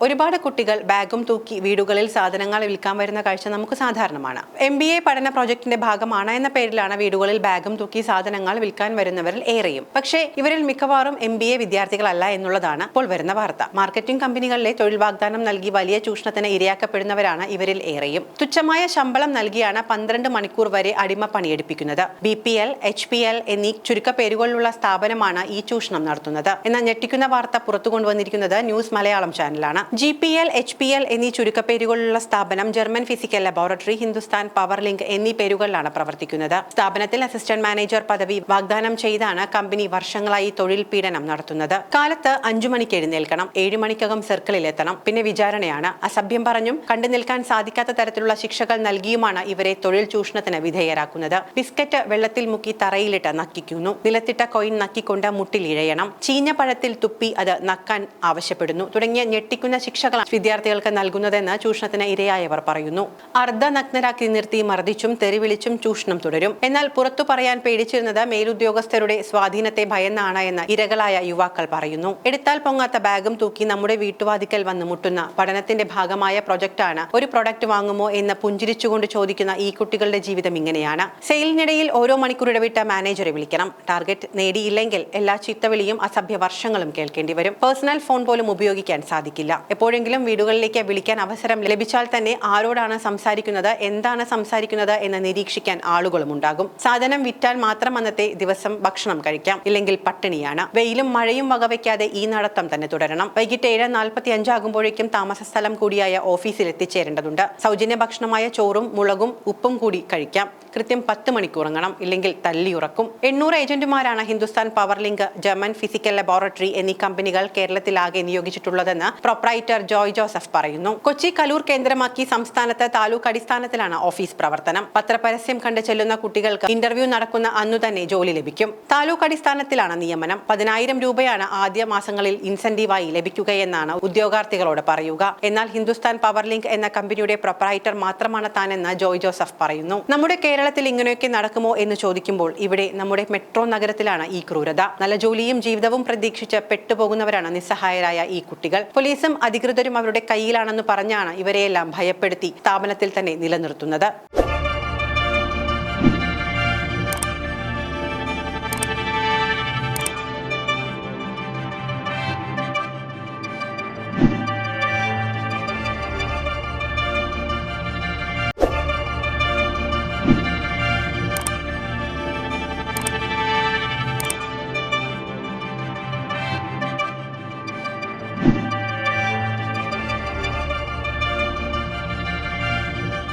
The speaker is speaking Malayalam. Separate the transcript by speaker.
Speaker 1: ഒരുപാട് കുട്ടികൾ ബാഗും തൂക്കി വീടുകളിൽ സാധനങ്ങൾ വിൽക്കാൻ വരുന്ന കാഴ്ച നമുക്ക് സാധാരണമാണ്. MBA പഠന പ്രോജക്ടിന്റെ ഭാഗമാണ് എന്ന പേരിലാണ് വീടുകളിൽ ബാഗും തൂക്കി സാധനങ്ങൾ വിൽക്കാൻ വരുന്നവരിൽ ഏറെയും. പക്ഷേ ഇവരിൽ മിക്കവാറും MBA വിദ്യാർത്ഥികളല്ല എന്നുള്ളതാണ് ഇപ്പോൾ വരുന്ന വാർത്ത. മാർക്കറ്റിംഗ് കമ്പനികളിലെ തൊഴിൽ വാഗ്ദാനം നൽകി വലിയ ചൂഷണത്തിന് ഇരയാക്കപ്പെടുന്നവരാണ് ഇവരിൽ ഏറെയും. തുച്ഛമായ ശമ്പളം നൽകിയാണ് 12 മണിക്കൂർ വരെ അടിമ പണിയെടുപ്പിക്കുന്നത്. BPL, HPL എന്നീ ചുരുക്കപ്പേരുകളിലുള്ള സ്ഥാപനമാണ് ഈ ചൂഷണം നടത്തുന്നത്. എന്നാൽ ഞെട്ടിക്കുന്ന വാർത്ത പുറത്തു കൊണ്ടുവന്നിരിക്കുന്നത് ന്യൂസ് മലയാളം ചാനലാണ്. GPL, HPL എന്നീ ചുരുക്കപ്പേരുകളുള്ള സ്ഥാപനം German Physical laboratory, Hindustan Power link എന്നീ പേരുകളിലാണ് പ്രവർത്തിക്കുന്നത്. സ്ഥാപനത്തിൽ അസിസ്റ്റന്റ് മാനേജർ പദവി വാഗ്ദാനം ചെയ്താണ് കമ്പനി വർഷങ്ങളായി തൊഴിൽ പീഡനം നടത്തുന്നത്. കാലത്ത് 5 മണിക്ക് എഴുന്നേൽക്കണം, 7 മണിക്കകം സർക്കിളിൽ എത്തണം, പിന്നെ വിചാരണയാണ്. അസഭ്യം പറഞ്ഞും കണ്ടു നിൽക്കാൻ സാധിക്കാത്ത തരത്തിലുള്ള ശിക്ഷകൾ നൽകിയുമാണ് ഇവരെ തൊഴിൽ ചൂഷണത്തിന് വിധേയരാക്കുന്നത്. ബിസ്ക്കറ്റ് വെള്ളത്തിൽ മുക്കി തറയിലിട്ട് നക്കിക്കുന്നു, നിലത്തിട്ട കോയിൻ നക്കിക്കൊണ്ട് മുട്ടിൽ ഇഴയണം, ചീഞ്ഞ പഴത്തിൽ തുപ്പി അത് നക്കാൻ ആവശ്യപ്പെടുന്നു തുടങ്ങിയ ഞെട്ടിക്കുന്ന ശിക്ഷകളാണ് വിദ്യാർത്ഥികൾക്ക് നൽകുന്നതെന്ന് ചൂഷണത്തിന് ഇരയായവർ പറയുന്നു. അർദ്ധനഗ്നരാക്കി നിർത്തി മർദ്ദിച്ചും തെറിവിളിച്ചും ചൂഷണം തുടരും. എന്നാൽ പുറത്തു പറയാൻ പേടിച്ചിരുന്നത് മേലുദ്യോഗസ്ഥരുടെ സ്വാധീനത്തെ ഭയന്നാണ് എന്ന് ഇരകളായ യുവാക്കൾ പറയുന്നു. എടുത്താൽ പൊങ്ങാത്ത ബാഗും തൂക്കി നമ്മുടെ വീട്ടുവാതിക്കൽ വന്ന് മുട്ടുന്ന പഠനത്തിന്റെ ഭാഗമായ പ്രൊജക്ടാണ്. ഒരു പ്രൊഡക്റ്റ് വാങ്ങുമോ എന്ന് പുഞ്ചിരിച്ചുകൊണ്ട് ചോദിക്കുന്ന ഈ കുട്ടികളുടെ ജീവിതം ഇങ്ങനെയാണ്. സെയിലിനിടയിൽ ഓരോ മണിക്കൂർ ഇടവിട്ട മാനേജറെ വിളിക്കണം. ടാർഗറ്റ് നേടിയില്ലെങ്കിൽ എല്ലാ ചീത്തവിളിയും അസഭ്യ വർഷങ്ങളും കേൾക്കേണ്ടി വരും. പേഴ്സണൽ ഫോൺ പോലും ഉപയോഗിക്കാൻ സാധിക്കില്ല. എപ്പോഴെങ്കിലും വീടുകളിലേക്ക് വിളിക്കാൻ അവസരം ലഭിച്ചാൽ തന്നെ ആരോടാണ് സംസാരിക്കുന്നത്, എന്താണ് സംസാരിക്കുന്നത് എന്ന് നിരീക്ഷിക്കാൻ ആളുകളും ഉണ്ടാകും. സാധനം വിറ്റാൽ മാത്രം അന്നത്തെ ദിവസം ഭക്ഷണം കഴിക്കാം, ഇല്ലെങ്കിൽ പട്ടിണിയാണ്. വെയിലും മഴയും വകവയ്ക്കാതെ ഈ നടത്തം തന്നെ തുടരണം. വൈകിട്ട് 7:45 ആകുമ്പോഴേക്കും താമസ സ്ഥലം കൂടിയായ ഓഫീസിൽ എത്തിച്ചേരേണ്ടതുണ്ട്. സൗജന്യ ഭക്ഷണമായ ചോറും മുളകും ഉപ്പും കൂടി കഴിക്കാം. കൃത്യം 10 മണിക്കൂർ ഉറങ്ങണം, ഇല്ലെങ്കിൽ തല്ലിയുറക്കും. 800 ഏജന്റുമാരാണ് Hindustan Power Link, German Physical Laboratory എന്നീ കമ്പനികൾ കേരളത്തിലാകെ നിയോഗിച്ചിട്ടുള്ളതെന്ന് പ്രൊപ്രൈറ്റർ ജോയ് ജോസഫ് പറയുന്നു. കൊച്ചി കലൂർ കേന്ദ്രമാക്കി സംസ്ഥാനത്ത് താലൂക്ക് അടിസ്ഥാനത്തിലാണ് ഓഫീസ് പ്രവർത്തനം. പത്രപരസ്യം കണ്ട് ചെല്ലുന്ന കുട്ടികൾക്ക് ഇന്റർവ്യൂ നടക്കുന്ന അന്നു തന്നെ ജോലി ലഭിക്കും. താലൂക്ക് അടിസ്ഥാനത്തിലാണ് നിയമനം. 10,000 രൂപയാണ് ആദ്യ മാസങ്ങളിൽ ഇൻസെന്റീവായി ലഭിക്കുകയെന്നാണ് ഉദ്യോഗാർത്ഥികളോട് പറയുക. എന്നാൽ ഹിന്ദുസ്ഥാൻ പവർ ലിങ്ക് എന്ന കമ്പനിയുടെ പ്രൊപ്രൈറ്റർ മാത്രമാണ് താനെന്ന് ജോയ് ജോസഫ് പറയുന്നു. നമ്മുടെ കേരളത്തിൽ ഇങ്ങനെയൊക്കെ നടക്കുമോ എന്ന് ചോദിക്കുമ്പോൾ ഇവിടെ നമ്മുടെ മെട്രോ നഗരത്തിലാണ് ഈ ക്രൂരത. നല്ല ജോലിയും ജീവിതവും പ്രതീക്ഷിച്ച് പെട്ടുപോകുന്നവരാണ് നിസ്സഹായരായ ഈ കുട്ടികൾ. പോലീസും അധികൃതരും അവരുടെ കയ്യിലാണെന്ന് പറഞ്ഞാണ് ഇവരെയെല്ലാം ഭയപ്പെടുത്തി സ്ഥാപനത്തിൽ തന്നെ നിലനിർത്തുന്നത്.